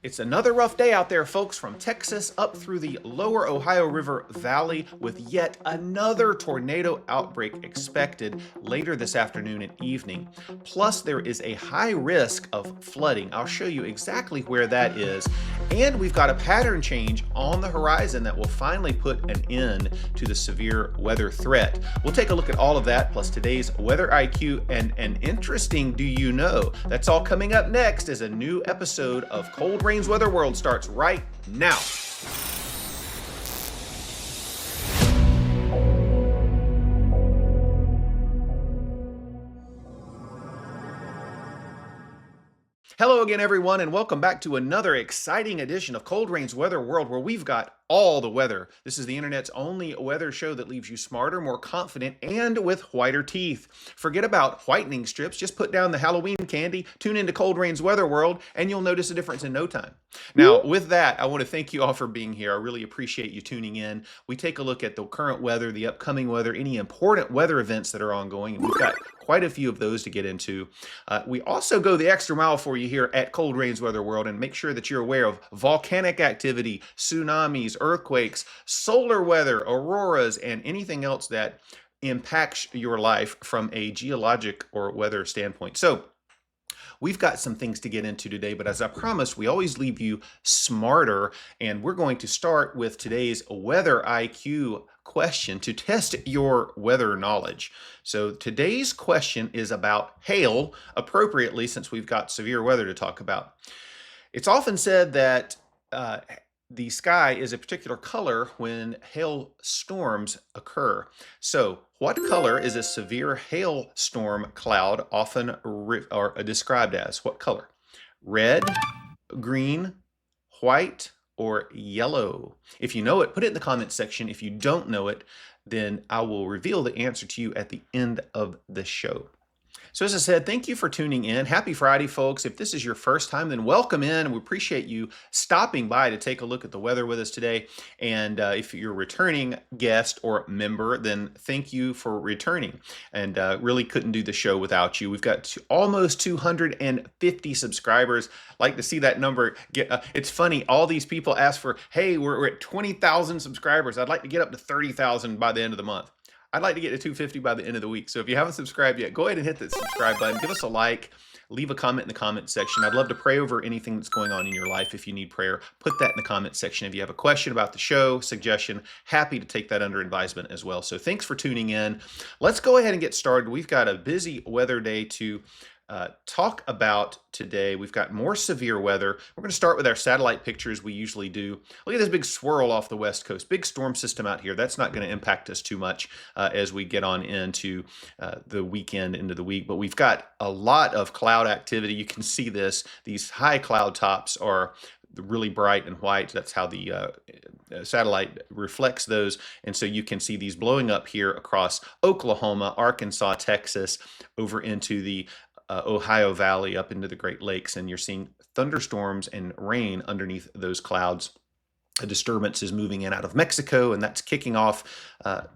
It's another rough day out there, folks, from Texas up through the lower Ohio River Valley, with yet another tornado outbreak expected later this afternoon and evening. Plus, there is a high risk of flooding. I'll show you exactly where that is. And we've got a pattern change on the horizon that will finally put an end to the severe weather threat. We'll take a look at all of that, plus today's Weather IQ and an interesting Do You Know? That's all coming up next as a new episode of Cold Rain's Weather World starts right now. Hello again, everyone, and welcome back to another exciting edition of Cold Rain's Weather World, where we've got all the weather. This is the internet's only weather show that leaves you smarter, more confident, and with whiter teeth. Forget about whitening strips. Just put down the Halloween candy, tune into Cold Rain's Weather World, and you'll notice a difference in no time. Now, with that, I want to thank you all for being here. I really appreciate you tuning in. We take a look at the current weather, the upcoming weather, any important weather events that are ongoing, and we've got quite a few of those to get into. We also go the extra mile for you here at Cold Rain's Weather World and make sure that you're aware of volcanic activity, tsunamis, earthquakes, solar weather, auroras, and anything else that impacts your life from a geologic or weather standpoint. So, we've got some things to get into today, but as I promised, we always leave you smarter, and we're going to start with today's Weather IQ question to test your weather knowledge. So today's question is about hail, appropriately since we've got severe weather to talk about. It's often said that the sky is a particular color when hail storms occur. So, what color is a severe hailstorm cloud often described as? What color? Red, green, white, or yellow? If you know it, put it in the comments section. If you don't know it, then I will reveal the answer to you at the end of the show. So as I said, thank you for tuning in. Happy Friday, folks. If this is your first time, then welcome in. We appreciate you stopping by to take a look at the weather with us today. And if you're a returning guest or member, then thank you for returning. And really couldn't do the show without you. We've got almost 250 subscribers. Like to see that number get, it's funny, all these people ask for, hey, we're at 20,000 subscribers. I'd like to get up to 30,000 by the end of the month. I'd like to get to 250 by the end of the week. So if you haven't subscribed yet, go ahead and hit that subscribe button. Give us a like. Leave a comment in the comment section. I'd love to pray over anything that's going on in your life. If you need prayer, put that in the comment section. If you have a question about the show, suggestion, happy to take that under advisement as well. So thanks for tuning in. Let's go ahead and get started. We've got a busy weather day to talk about today. We've got more severe weather. We're going to start with our satellite pictures we usually do. Look at this big swirl off the west coast. Big storm system out here. That's not going to impact us too much as we get on into the weekend, into the week. But we've got a lot of cloud activity. You can see this. These high cloud tops are really bright and white. That's how the satellite reflects those. And so you can see these blowing up here across Oklahoma, Arkansas, Texas, over into the Ohio Valley, up into the Great Lakes, and you're seeing thunderstorms and rain underneath those clouds. A disturbance is moving in out of Mexico, and that's kicking off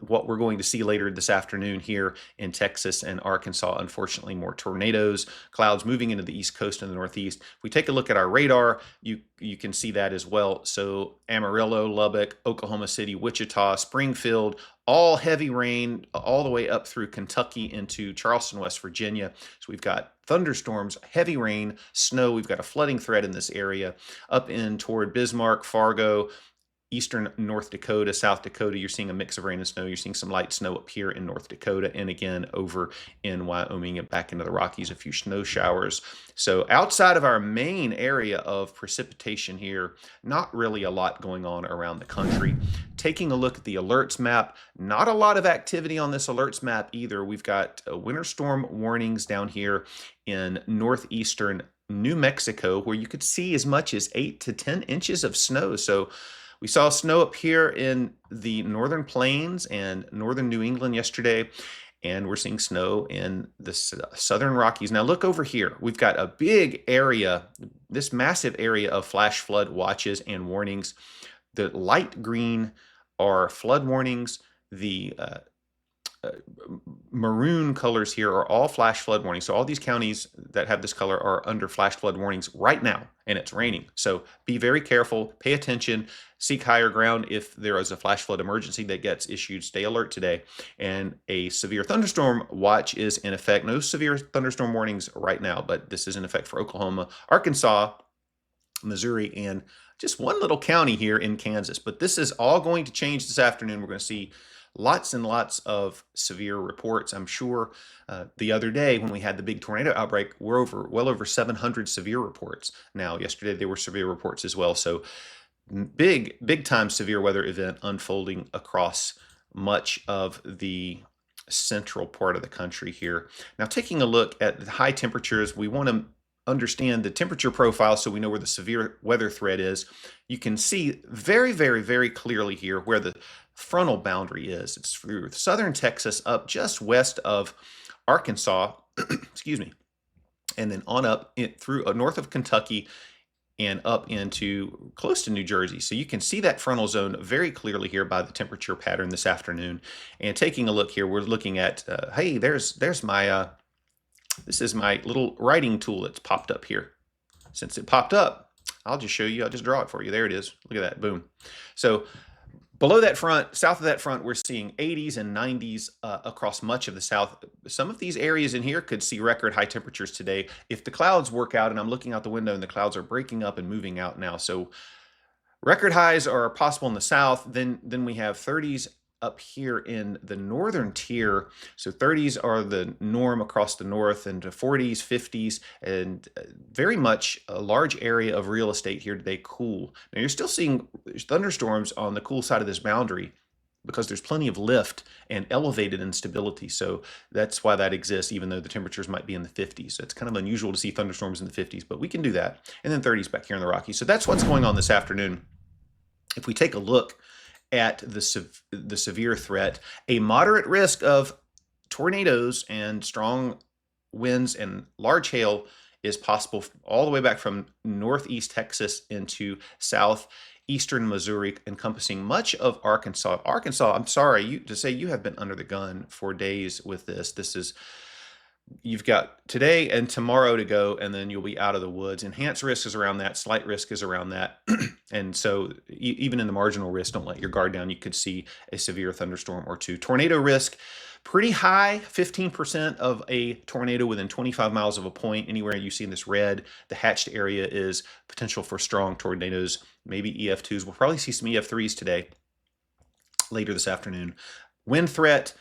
what we're going to see later this afternoon here in Texas and Arkansas. Unfortunately, more tornadoes, clouds moving into the East Coast and the Northeast. If we take a look at our radar, you can see that as well. So Amarillo, Lubbock, Oklahoma City, Wichita, Springfield, all heavy rain all the way up through Kentucky into Charleston, West Virginia. So we've got thunderstorms, heavy rain, snow. We've got a flooding threat in this area up in toward Bismarck, Fargo, eastern North Dakota, South Dakota. You're seeing a mix of rain and snow. You're seeing some light snow up here in North Dakota, and again over in Wyoming and back into the Rockies, a few snow showers. So outside of our main area of precipitation here, not really a lot going on around the country. Taking a look at the alerts map, not a lot of activity on this alerts map either. We've got winter storm warnings down here in northeastern New Mexico, where you could see as much as 8 to 10 inches of snow. So we saw snow up here in the northern plains and northern New England yesterday, and we're seeing snow in the southern Rockies. Now look over here. We've got a big area, this massive area of flash flood watches and warnings. The light green are flood warnings. The uh, maroon colors here are all flash flood warnings. So all these counties that have this color are under flash flood warnings right now, and it's raining. So be very careful, pay attention, seek higher ground if there is a flash flood emergency that gets issued. Stay alert today. And a severe thunderstorm watch is in effect. No severe thunderstorm warnings right now, but this is in effect for Oklahoma, Arkansas, Missouri, and just one little county here in Kansas. But this is all going to change this afternoon. We're going to see lots and lots of severe reports. I'm sure the other day when we had the big tornado outbreak, we're well over 700 severe reports. Now, yesterday there were severe reports as well. So big time severe weather event unfolding across much of the central part of the country here. Now, taking a look at the high temperatures, we want to understand the temperature profile so we know where the severe weather threat is. You can see very clearly here where the frontal boundary is. It's through southern Texas up just west of Arkansas, excuse me, and then on up through north of Kentucky and up into close to New Jersey. So you can see that frontal zone very clearly here by the temperature pattern this afternoon. And taking a look here, we're looking at, hey, there's my, this is my little writing tool that's popped up here. Since it popped up, I'll just show you, I'll just draw it for you. There it is, look at that, boom. So below that front, south of that front, we're seeing 80s and 90s across much of the south. Some of these areas in here could see record high temperatures today if the clouds work out, and I'm looking out the window and the clouds are breaking up and moving out now. So record highs are possible in the south. Then we have 30s up here in the northern tier. So 30s are the norm across the north, and 40s, 50s, and very much a large area of real estate here today cool. Now you're still seeing thunderstorms on the cool side of this boundary because there's plenty of lift and elevated instability. So that's why that exists, even though the temperatures might be in the 50s. So it's kind of unusual to see thunderstorms in the 50s, but we can do that. And then 30s back here in the Rockies. So that's what's going on this afternoon. If we take a look at the severe threat, a moderate risk of tornadoes and strong winds and large hail is possible all the way back from northeast Texas into southeastern Missouri, encompassing much of Arkansas. Arkansas, I'm sorry to say you have been under the gun for days with this. You've got today and tomorrow to go, and then you'll be out of the woods. Enhanced risk is around that. Slight risk is around that. And so even in the marginal risk, don't let your guard down. You could see a severe thunderstorm or two. Tornado risk, pretty high, 15% of a tornado within 25 miles of a point. Anywhere you see in this red, the hatched area is potential for strong tornadoes, maybe EF2s. We'll probably see some EF3s today, later this afternoon. Wind threat,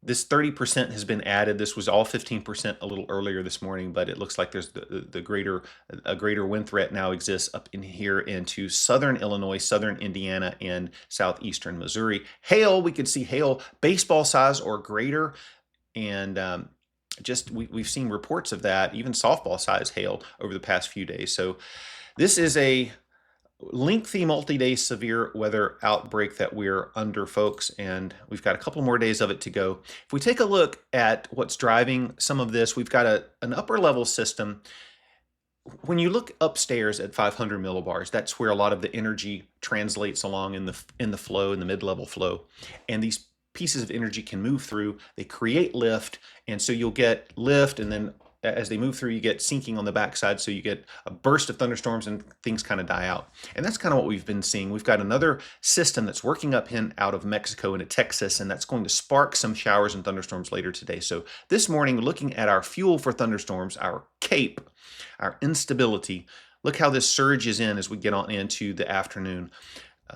this 30% has been added. This was all 15% a little earlier this morning, but it looks like there's a greater wind threat now exists up in here into southern Illinois, southern Indiana, and southeastern Missouri. Hail, we could see hail baseball size or greater, and we've seen reports of that, even softball size hail over the past few days. So this is a lengthy multi-day severe weather outbreak that we're under, folks, and we've got a couple more days of it to go. If we take a look at what's driving some of this, we've got an upper level system. When you look upstairs at 500 millibars, that's where a lot of the energy translates along in the flow, in the mid-level flow, and these pieces of energy can move through. They create lift, and so you'll get lift, and then as they move through, you get sinking on the backside, so you get a burst of thunderstorms and things kind of die out. And that's kind of what we've been seeing. We've got another system that's working up in out of Mexico into Texas, and that's going to spark some showers and thunderstorms later today. So this morning, looking at our fuel for thunderstorms, our CAPE, our instability, look how this surges in as we get on into the afternoon.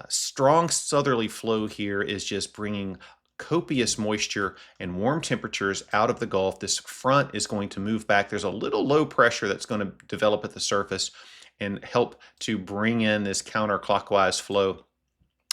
Strong southerly flow here is just bringing copious moisture and warm temperatures out of the Gulf. This front is going to move back. There's a little low pressure that's going to develop at the surface and help to bring in this counterclockwise flow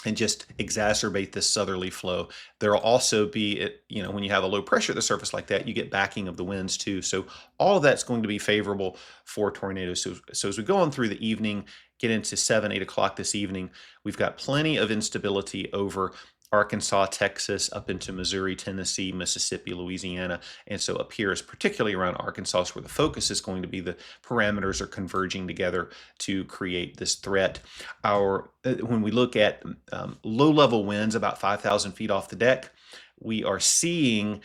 and just exacerbate this southerly flow. There will also be, when you have a low pressure at the surface like that, you get backing of the winds too. So all of that's going to be favorable for tornadoes. So as we go on through the evening, get into 7, 8 o'clock this evening, we've got plenty of instability over Arkansas, Texas, up into Missouri, Tennessee, Mississippi, Louisiana. And so up here is particularly around Arkansas where the focus is going to be. The parameters are converging together to create this threat. When we look at low-level winds about 5,000 feet off the deck, we are seeing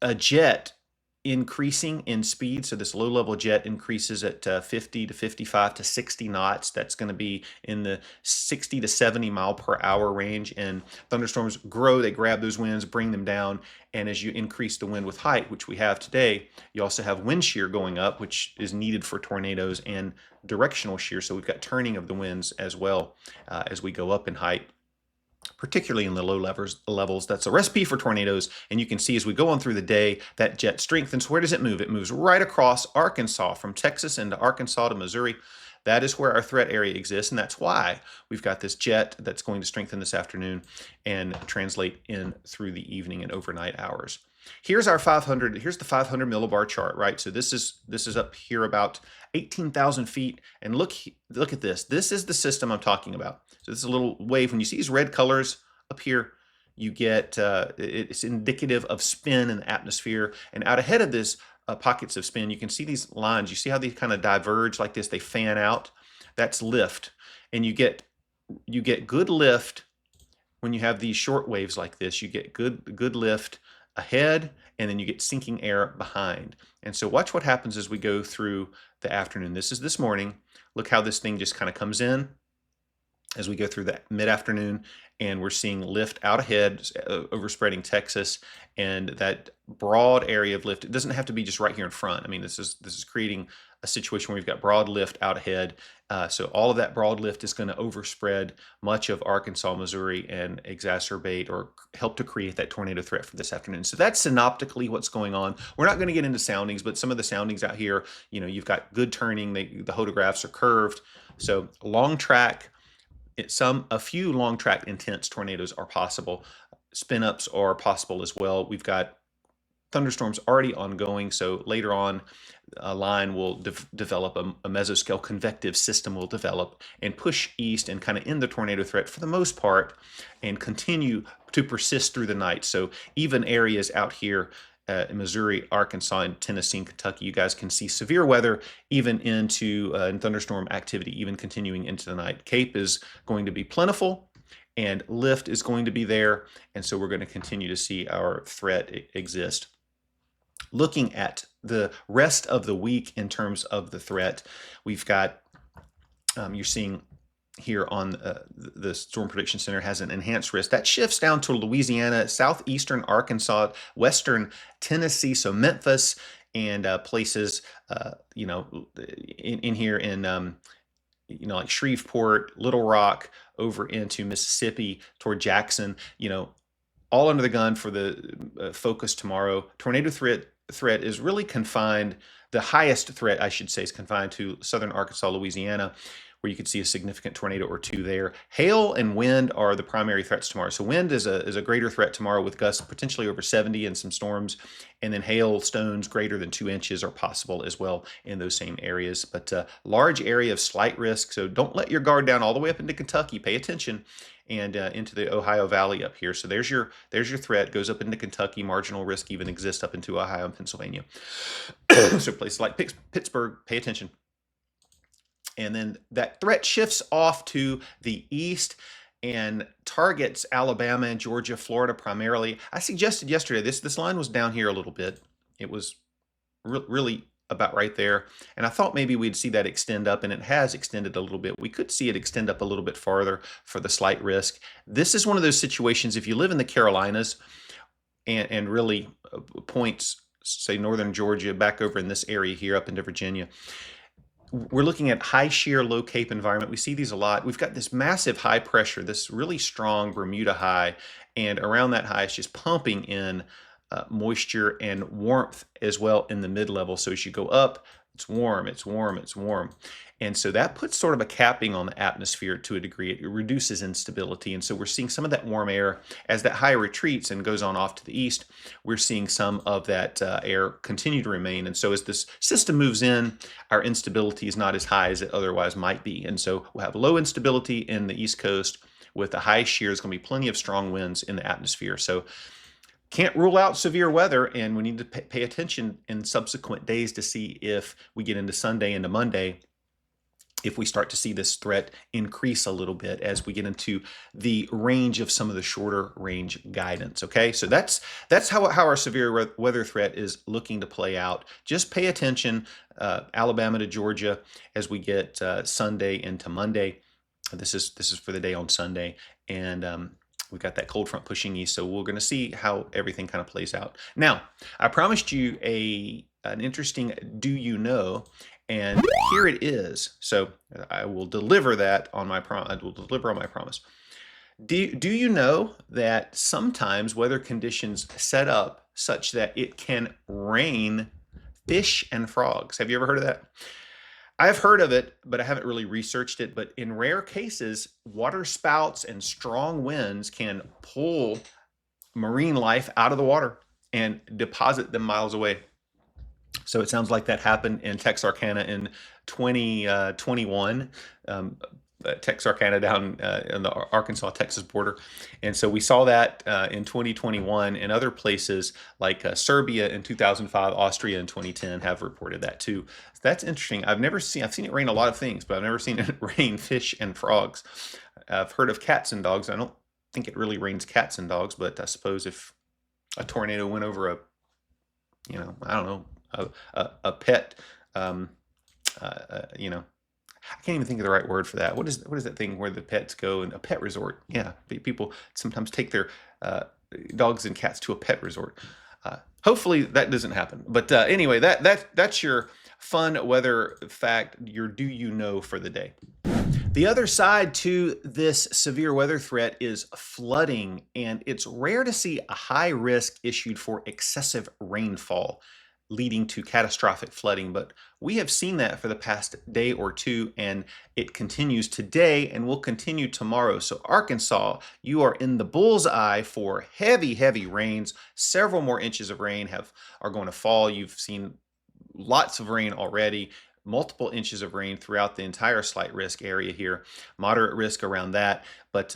a jet increasing in speed. So this low level jet increases at 50 to 55 to 60 knots. That's going to be in the 60 to 70 mile per hour range. And thunderstorms grow, they grab those winds, bring them down. And as you increase the wind with height, which we have today, you also have wind shear going up, which is needed for tornadoes, and directional shear. So we've got turning of the winds as well as we go up in height, particularly in the low levels. That's a recipe for tornadoes. And you can see as we go on through the day, that jet strengthens. Where does it move? It moves right across Arkansas, from Texas into Arkansas to Missouri. That is where our threat area exists, and that's why we've got this jet that's going to strengthen this afternoon and translate in through the evening and overnight hours. Here's our 500. Here's the 500 millibar chart, right? So this is up here about 18,000 feet, and look at this. This is the system I'm talking about. So this is a little wave. When you see these red colors up here, you get it's indicative of spin in the atmosphere, and out ahead of this, pockets of spin, you can see these lines. You see how they kind of diverge like this? They fan out. That's lift, and you get good lift when you have these short waves like this. You get good lift ahead, and then you get sinking air behind. And so watch what happens as we go through the afternoon. This is this morning. Look how this thing just kind of comes in as we go through the mid-afternoon, and we're seeing lift out ahead, overspreading Texas, and that broad area of lift. It doesn't have to be just right here in front. I mean, this is creating a situation where we've got broad lift out ahead. So all of that broad lift is going to overspread much of Arkansas, Missouri, and exacerbate or help to create that tornado threat for this afternoon. So that's synoptically what's going on. We're not going to get into soundings, but some of the soundings out here, you've got good turning. The photographs are curved. So long track, a few long track intense tornadoes are possible. Spin ups are possible as well. We've got thunderstorms already ongoing, so later on a line will develop, a mesoscale convective system will develop and push east and kind of end the tornado threat for the most part, and continue to persist through the night. So even areas out here in Missouri, Arkansas, and Tennessee, and Kentucky, you guys can see severe weather even into thunderstorm activity, even continuing into the night. Cape is going to be plentiful, and lift is going to be there, and so we're going to continue to see our threat exist. Looking at the rest of the week in terms of the threat, we've got, you're seeing here on the Storm Prediction Center has an enhanced risk. That shifts down to Louisiana, southeastern Arkansas, western Tennessee, so Memphis, and places, in here in, like Shreveport, Little Rock, over into Mississippi toward Jackson, all under the gun for the focus tomorrow. Tornado threat is really confined, the highest threat, I should say, is confined to southern Arkansas, Louisiana, where you could see a significant tornado or two there. Hail and wind are the primary threats tomorrow. So wind is a greater threat tomorrow, with gusts potentially over 70 and some storms. And then hail stones greater than 2 inches are possible as well in those same areas. But large area of slight risk. So don't let your guard down all the way up into Kentucky. Pay attention. And into the Ohio Valley up here. So there's your threat. Goes up into Kentucky. Marginal risk even exists up into Ohio and Pennsylvania. So places like Pittsburgh, pay attention. And then that threat shifts off to the east and targets Alabama and Georgia, Florida primarily. I suggested yesterday, this line was down here a little bit. It was really about right there. And I thought maybe we'd see that extend up, and it has extended a little bit. We could see it extend up a little bit farther for the slight risk. This is one of those situations, if you live in the Carolinas and really points, say, northern Georgia, back over in this area here up into Virginia, we're looking at high shear, low cape environment. We see these a lot. We've got this massive high pressure, this really strong Bermuda high, and around that high, it's just pumping in moisture and warmth as well in the mid-level. So as you go up, it's warm, it's warm, it's warm. And so that puts sort of a capping on the atmosphere to a degree. It reduces instability. And so we're seeing some of that warm air as that high retreats and goes on off to the east. We're seeing some of that air continue to remain. And so as this system moves in, our instability is not as high as it otherwise might be. And so we'll have low instability in the East Coast with the high shear. There's going to be plenty of strong winds in the atmosphere. So can't rule out severe weather, and we need to pay attention in subsequent days to see if we get into Sunday, into Monday, if we start to see this threat increase a little bit as we get into the range of some of the shorter range guidance. Okay, so that's how our severe weather threat is looking to play out. Just pay attention, Alabama to Georgia, as we get Sunday into Monday. This is for the day on Sunday, and we've got that cold front pushing east, so we're going to see how everything kind of plays out. Now, I promised you an interesting do you know, and here it is. So I will deliver that on my promise. I will deliver on my promise. Do you know that sometimes weather conditions set up such that it can rain fish and frogs? Have you ever heard of that? I've heard of it, but I haven't really researched it. But in rare cases, water spouts and strong winds can pull marine life out of the water and deposit them miles away. So it sounds like that happened in Texarkana in 2021. Texarkana down in the Arkansas-Texas border. And so we saw that in 2021, and other places like Serbia in 2005, Austria in 2010 have reported that too. So that's interesting. I've seen it rain a lot of things, but I've never seen it rain fish and frogs. I've heard of cats and dogs. I don't think it really rains cats and dogs, but I suppose if a tornado went over I don't know, a pet, I can't even think of the right word for that. What is that thing where the pets go, and a pet resort? Yeah, people sometimes take their dogs and cats to a pet resort. Hopefully that doesn't happen. But anyway, that's your fun weather fact, your do you know for the day. The other side to this severe weather threat is flooding, and it's rare to see a high risk issued for excessive rainfall, leading to catastrophic flooding. But we have seen that for the past day or two, and it continues today and will continue tomorrow. So Arkansas, you are in the bullseye for heavy, heavy rains. Several more inches of rain are going to fall. You've seen lots of rain already, multiple inches of rain throughout the entire slight risk area here, moderate risk around that. But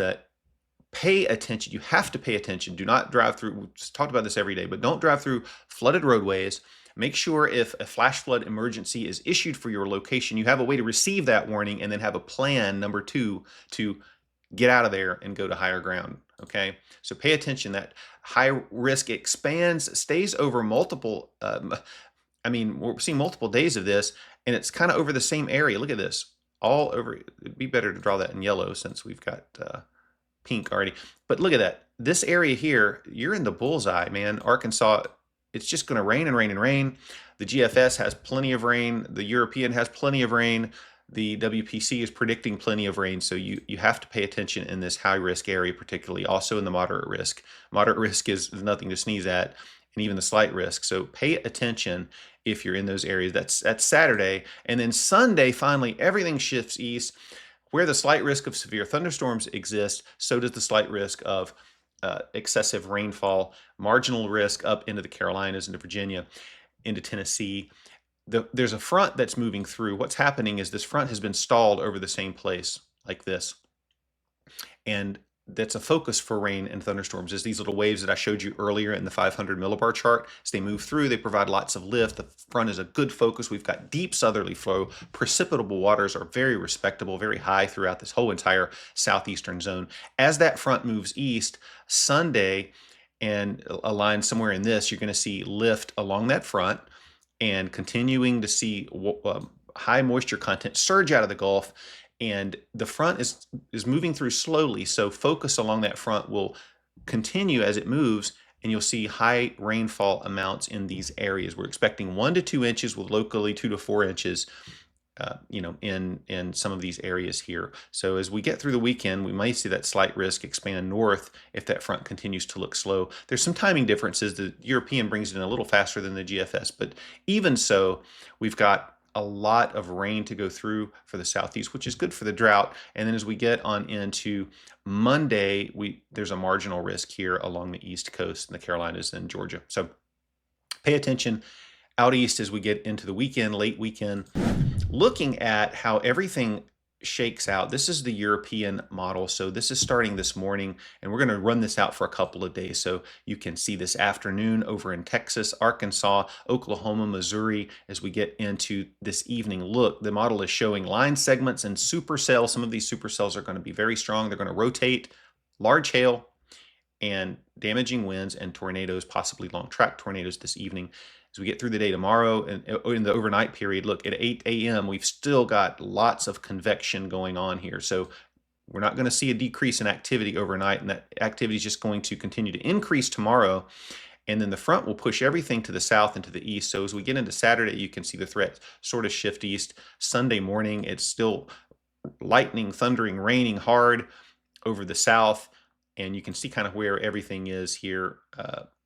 pay attention. You have to pay attention. Do not drive through. We've talked about this every day, but don't drive through flooded roadways. Make sure if a flash flood emergency is issued for your location, you have a way to receive that warning and then have a plan, number 2, to get out of there and go to higher ground. Okay, so pay attention. That high risk expands, stays over multiple, we're seeing multiple days of this, and it's kind of over the same area. Look at this, all over. It'd be better to draw that in yellow since we've got pink already. But look at that. This area here, you're in the bullseye, man. Arkansas, it's just going to rain and rain and rain. The GFS has plenty of rain. The European has plenty of rain. The WPC is predicting plenty of rain. So you have to pay attention in this high risk area, particularly, also in the moderate risk. Moderate risk is nothing to sneeze at, and even the slight risk. So pay attention if you're in those areas. That's Saturday. And then Sunday, finally, everything shifts east. Where the slight risk of severe thunderstorms exists, so does the slight risk of excessive rainfall, marginal risk up into the Carolinas, into Virginia, into Tennessee. There's a front that's moving through. What's happening is this front has been stalled over the same place like this. And that's a focus for rain and thunderstorms, is these little waves that I showed you earlier in the 500 millibar chart. As they move through, they provide lots of lift. The front is a good focus. We've got deep southerly flow. Precipitable waters are very respectable, very high throughout this whole entire southeastern zone. As that front moves east, Sunday, and aligned somewhere in this, you're going to see lift along that front, and continuing to see high moisture content surge out of the Gulf. And the front is moving through slowly, so focus along that front will continue as it moves, and you'll see high rainfall amounts in these areas. We're expecting 1 to 2 inches, with locally 2 to 4 inches, in some of these areas here. So as we get through the weekend, we might see that slight risk expand north if that front continues to look slow. There's some timing differences. The European brings it in a little faster than the GFS, but even so, we've got a lot of rain to go through for the southeast, which is good for the drought. And then as we get on into Monday, there's a marginal risk here along the east coast in the Carolinas and Georgia. So pay attention out east as we get into the weekend, late weekend, looking at how everything shakes out. This is the European model. So this is starting this morning, and we're going to run this out for a couple of days. So you can see this afternoon over in Texas, Arkansas, Oklahoma, Missouri. As we get into this evening look, the model is showing line segments and supercells. Some of these supercells are going to be very strong. They're going to rotate, large hail, and damaging winds and tornadoes, possibly long track tornadoes this evening. As we get through the day tomorrow and in the overnight period, look at 8 a.m., we've still got lots of convection going on here. So we're not going to see a decrease in activity overnight, and that activity is just going to continue to increase tomorrow. And then the front will push everything to the south and to the east. So as we get into Saturday, you can see the threat sort of shift east. Sunday morning, it's still lightning, thundering, raining hard over the south. And you can see kind of where everything is here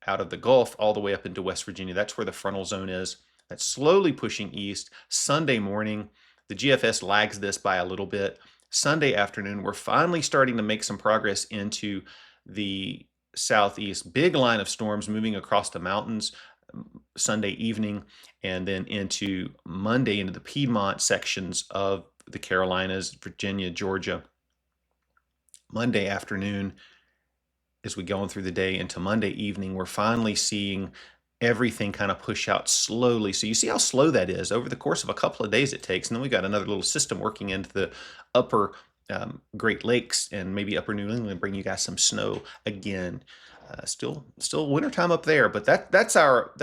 out of the Gulf all the way up into West Virginia. That's where the frontal zone is. That's slowly pushing east. Sunday morning, the GFS lags this by a little bit. Sunday afternoon, we're finally starting to make some progress into the southeast. Big line of storms moving across the mountains Sunday evening, and then into Monday into the Piedmont sections of the Carolinas, Virginia, Georgia. Monday afternoon, as we go on through the day into Monday evening, we're finally seeing everything kind of push out slowly. So you see how slow that is over the course of a couple of days it takes. And then we got another little system working into the upper Great Lakes and maybe upper New England, bring you guys some snow again. Still wintertime up there, but that's our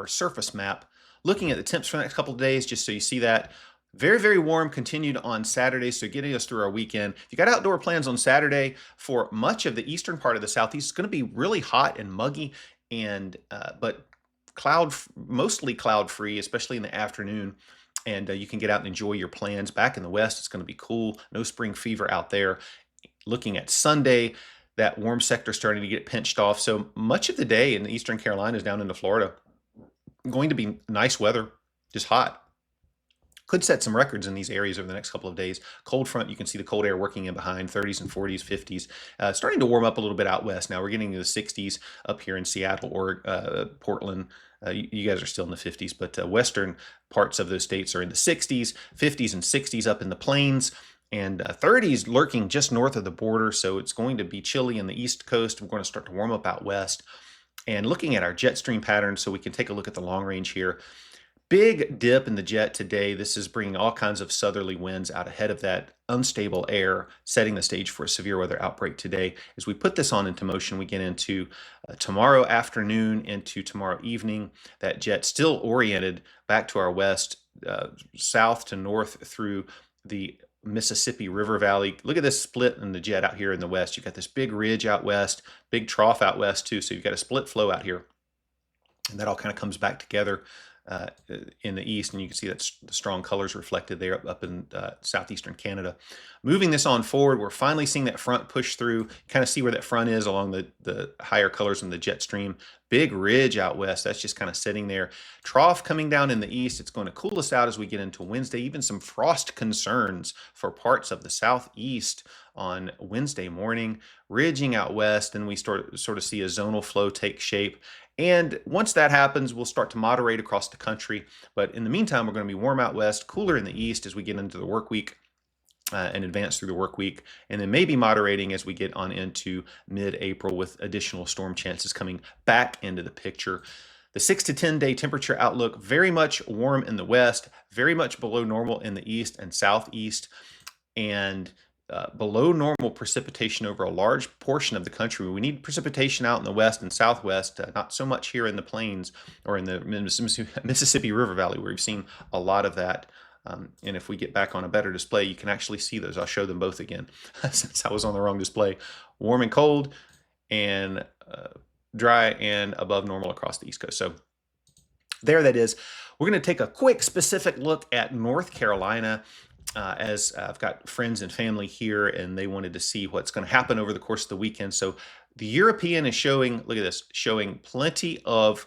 surface map. Looking at the temps for the next couple of days, just so you see that. Very, very warm, continued on Saturday, so getting us through our weekend. If you got outdoor plans on Saturday, for much of the eastern part of the southeast, it's going to be really hot and muggy, and but mostly cloud-free, especially in the afternoon. And you can get out and enjoy your plans. Back in the west, it's going to be cool. No spring fever out there. Looking at Sunday, that warm sector starting to get pinched off. So much of the day in the eastern Carolinas down into Florida, going to be nice weather, just hot. Could set some records in these areas over the next couple of days. Cold front, you can see the cold air working in behind, 30s and 40s, 50s. Starting to warm up a little bit out west now. We're getting to the 60s up here in Seattle or Portland. You guys are still in the 50s, but western parts of those states are in the 60s, 50s and 60s up in the plains, and 30s lurking just north of the border. So it's going to be chilly in the east coast. We're going to start to warm up out west. And looking at our jet stream patterns, so we can take a look at the long range here. Big dip in the jet today. This is bringing all kinds of southerly winds out ahead of that unstable air, setting the stage for a severe weather outbreak today. As we put this on into motion, we get into tomorrow afternoon into tomorrow evening. That jet still oriented back to our west, south to north through the Mississippi River Valley. Look at this split in the jet out here in the west. You've got this big ridge out west, big trough out west too. So you've got a split flow out here. And that all kind of comes back together in the east, and you can see that the strong colors reflected there up in southeastern Canada. Moving this on forward, we're finally seeing that front push through. Kind of see where that front is along the higher colors in the jet stream. Big ridge out west, that's just kind of sitting there. Trough coming down in the east. It's going to cool us out as we get into Wednesday. Even some frost concerns for parts of the southeast on Wednesday morning. Ridging out west, and we sort of see a zonal flow take shape. And once that happens, we'll start to moderate across the country. But in the meantime, we're going to be warm out west, cooler in the east as we get into the work week and advance through the work week. And then maybe moderating as we get on into mid-April with additional storm chances coming back into the picture. The 6 to 10 day temperature outlook, very much warm in the west, very much below normal in the east and southeast, and below normal precipitation over a large portion of the country. We need precipitation out in the west and southwest, not so much here in the plains or in the Mississippi River Valley, where we've seen a lot of that. And if we get back on a better display, you can actually see those. I'll show them both again since I was on the wrong display. Warm and cold, and dry and above normal across the East Coast. So there that is. We're going to take a quick specific look at North Carolina. As I've got friends and family here, and they wanted to see what's going to happen over the course of the weekend. So the European is showing, look at this, showing plenty of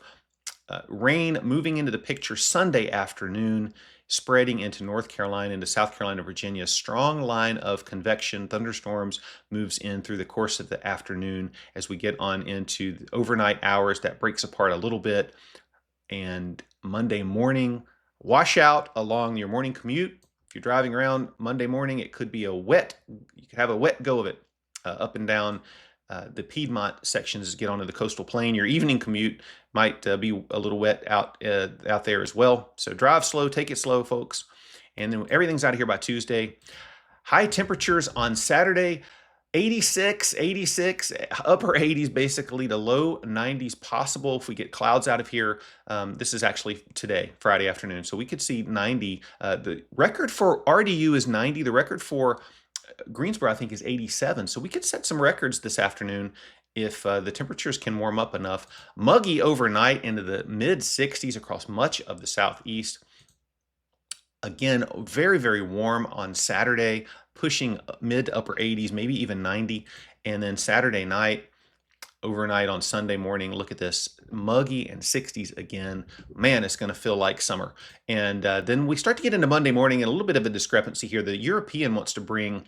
rain moving into the picture Sunday afternoon, spreading into North Carolina, into South Carolina, Virginia. Strong line of convection, thunderstorms moves in through the course of the afternoon. As we get on into the overnight hours, that breaks apart a little bit. And Monday morning, Washout along your morning commute. If you're driving around Monday morning, it could be a wet, you could have a wet go of it up and down the Piedmont sections, get onto the coastal plain. Your evening commute might be a little wet out there as well. So drive slow, take it slow, folks. And then everything's out of here by Tuesday. High temperatures on Saturday, 86, 86, upper 80s basically, the low 90s possible if we get clouds out of here. This is actually today, Friday afternoon, so we could see 90. The record for RDU is 90. The record for Greensboro, I think, is 87. So we could set some records this afternoon if the temperatures can warm up enough. Muggy overnight into the mid 60s across much of the southeast. Again, very, very warm on Saturday, pushing mid to upper 80s, maybe even 90. And then Saturday night, overnight on Sunday morning, look at this, muggy and 60s again. Man, it's going to feel like summer. And then we start to get into Monday morning, and a little bit of a discrepancy here. The European wants to bring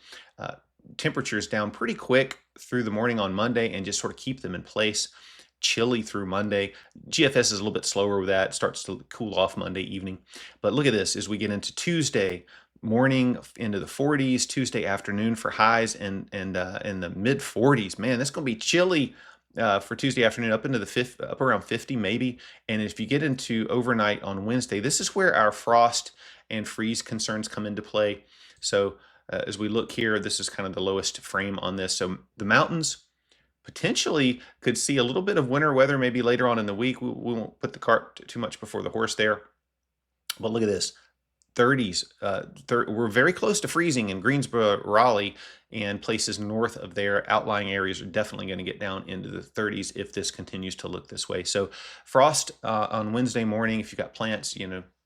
temperatures down pretty quick through the morning on Monday and just sort of keep them in place. Chilly through Monday. GFS is a little bit slower with that. It starts to cool off Monday evening. But look at this as we get into Tuesday morning into the 40s, Tuesday afternoon for highs and in the mid 40s. Man, that's going to be chilly for Tuesday afternoon up into the up around 50 maybe. And if you get into overnight on Wednesday, this is where our frost and freeze concerns come into play. So as we look here, this is kind of the lowest frame on this. So the mountains potentially could see a little bit of winter weather maybe later on in the week. We won't put the cart too much before the horse there. But look at this. 30s. We're very close to freezing in Greensboro, Raleigh, and places north of there. Outlying areas are definitely going to get down into the 30s if this continues to look this way. So frost on Wednesday morning. If you've got plants,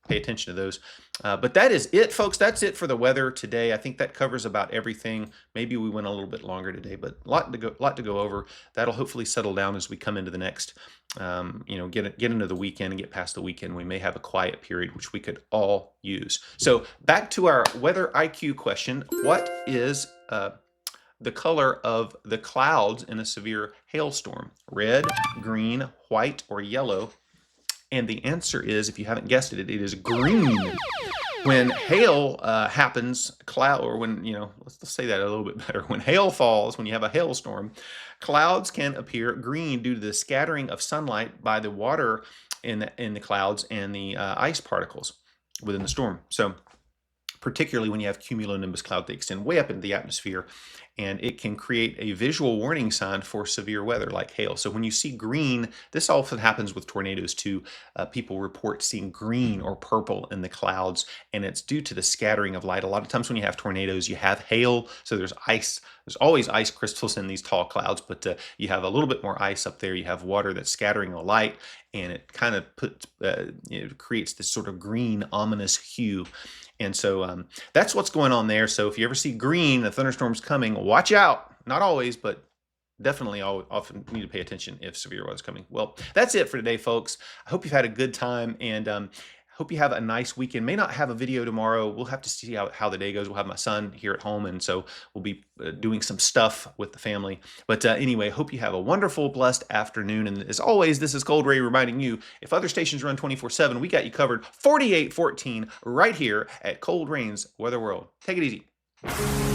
pay attention to those. But that is it, folks. That's it for the weather today. I think that covers about everything. Maybe we went a little bit longer today, but a lot to go over. That'll hopefully settle down as we come into the next, get into the weekend and get past the weekend. We may have a quiet period, which we could all use. So back to our weather IQ question. What is the color of the clouds in a severe hailstorm? Red, green, white, or yellow? And the answer is, if you haven't guessed it, it is green. When hail happens, or when, let's say that a little bit better. When hail falls, when you have a hailstorm, clouds can appear green due to the scattering of sunlight by the water in the clouds and the ice particles within the storm. So particularly when you have cumulonimbus cloud, they extend way up into the atmosphere, and it can create a visual warning sign for severe weather like hail. So when you see green, this often happens with tornadoes too. People report seeing green or purple in the clouds, and it's due to the scattering of light. A lot of times when you have tornadoes, you have hail, so there's ice. There's always ice crystals in these tall clouds, but you have a little bit more ice up there. You have water that's scattering the light, and it kind of creates this sort of green, ominous hue. And so that's what's going on there. So if you ever see green, a thunderstorm's coming, watch out. Not always, but definitely often need to pay attention if severe weather's coming. Well, that's it for today, folks. I hope you've had a good time, and hope you have a nice weekend. May not have a video tomorrow. We'll have to see how the day goes. We'll have my son here at home, and so we'll be doing some stuff with the family. But anyway, hope you have a wonderful, blessed afternoon. And as always, this is Cold Ray reminding you, if other stations run 24/7, we got you covered 48/14 right here at Cold Rain's Weather World. Take it easy.